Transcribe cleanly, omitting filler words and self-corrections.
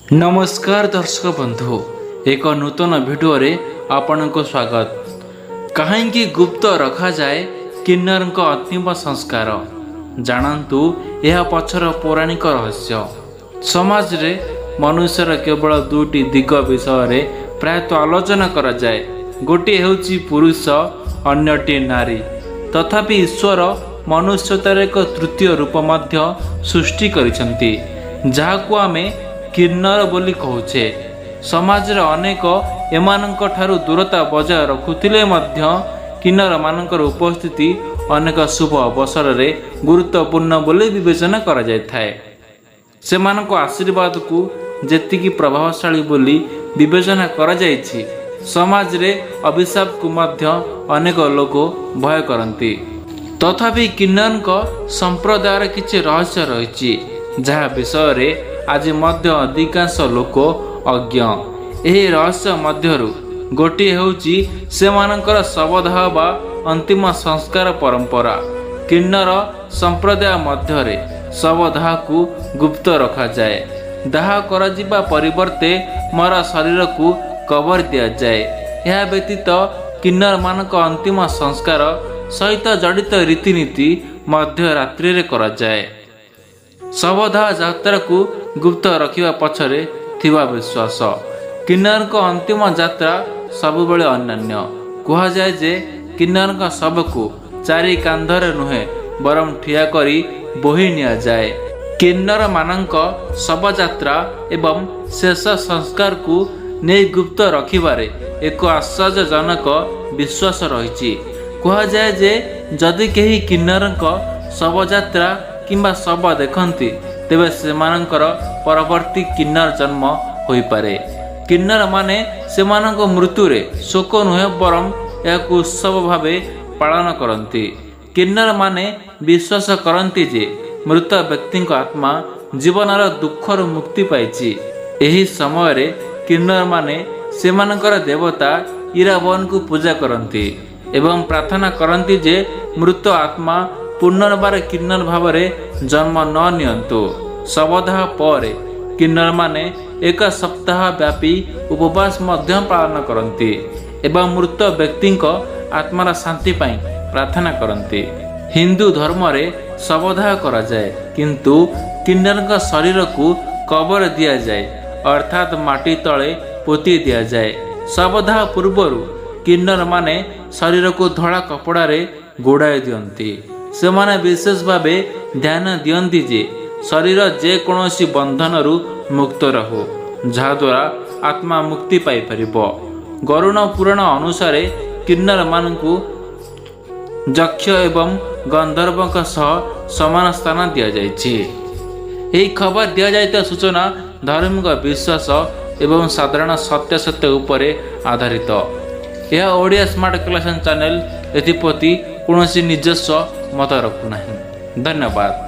नमस्कार दर्शक बंधु, एक नूतन भिडियो रे आपनको स्वागत। कहीं गुप्त रखा जाए किन्नर अंतिम संस्कार जानतु यह पछर पौराणिक रहस्य। समाज रे मनुष्यर केवल दुईटी दिग विषय प्रायतः आलोचना करा जाए। गोटे हेउची पुरुष, अन्यटी नारी। तथापि ईश्वर मनुष्यतार एक तृतीय रूप मध्य सृष्टि करिसंती, जाहाकु आमे किन्नर बोली कहूचे। समाज रे अनेक एमानंक ठारू दूरता बजाय रखुथिले मध्य किन्नर मानकर उपस्थिति अनेक शुभ अवसर रे गुरुत्वपूर्ण बोली विवेचना करा जाय थाए। सेमानक आशीर्वाद को जेतिकी प्रभावशाली बोली विवेचना करा जायछि, समाज रे अभिशाप को मध्य अनेक लोक भय करंती। तथापि किन्नरक संप्रदायर किछि रहस्य रहिछि, जहा विषय रे आज मध्य अधिकांश लोक अज्ञ। एही रहस्य मध्यरु गोटी हेउची सेमानकर शवदाह बा अंतिम संस्कार परंपरा। किन्नर संप्रदाय मध्यरे शवदाह को गुप्त रखा जाए। दाह करा जिबा परिवर्ते मरा शरीर को कवर दिया जाए। यह व्यतीत किन्नर मानक अंतिम संस्कार सहित जड़ित रीतिनीति मध्य रात्रि रे करा जाए। शवदाह यात्रा को गुप्त रखिवा पछरे थिबा विश्वास। किन्नरक अंतिम यात्रा सबुबेले अन्यान्य। कहा जाए जे किन्नरक शव को चारि कांधरे नुहे बरम ठिया करी बोही निया जाए। किन्नर मानक शव यात्रा एवं शेष संस्कार को नै गुप्त रखिबारे एक आश्चर्यजनक विश्वास रहिछि। कहा जाए जे जदि केही किन्नरक शव यात्रा किंबा शव देखंती तेबे सेमानंकर परवर्ती किन्नर जन्म होई पारे। किन्नर माने सेमानंक मृत्यु रे शोक नुहे बरम याकु उत्सव भावे पालन करंती। किन्नर माने विश्वास करंती जे मृत व्यक्ति आत्मा जीवनर दुखर मुक्ति पाइछि। एही समय रे किन्नर माने सेमानंकर देवता इरावन को पूजा करंती एवं प्रार्थना करंती जे मृत आत्मा पुनर्बार किन्नर भाव जन्म न नियंतु। शवदाह पर किन्नर माने एक सप्ताह व्यापी उपवास मध्य पालन करती एवं मृत व्यक्ति आत्मार शांति पाई प्रार्थना करती। हिंदू धर्म रे शवदाह करा जाए, किंतु किन्नर शरीर को कबर दिया जाए, अर्थात माटी तले पोती दिया जाए। शवदाह पूर्वरु किन्नर माने शरीर को धड़ा कपड़ा रे गोड़ाई दियंती। सेमाने विशेष भावे ध्यान दियंती जे शरीर जे कोनोसी बंधनरु मुक्त रहु, जहा द्वारा आत्मा मुक्ति पाई परिबो। गरुण पुराण अनुसारे किन्नर मानकु यक्ष एवं गंधर्वक सह समान स्थान दिया जायछि। एही खबर दिया जायता सूचना धार्मिक विश्वास एवं साधारण सत्य सत्य उपरे आधारित। यह ओडिया स्मार्ट क्लास चैनल एथिप्रति कौन निजस्व मत रखुना। धन्यवाद।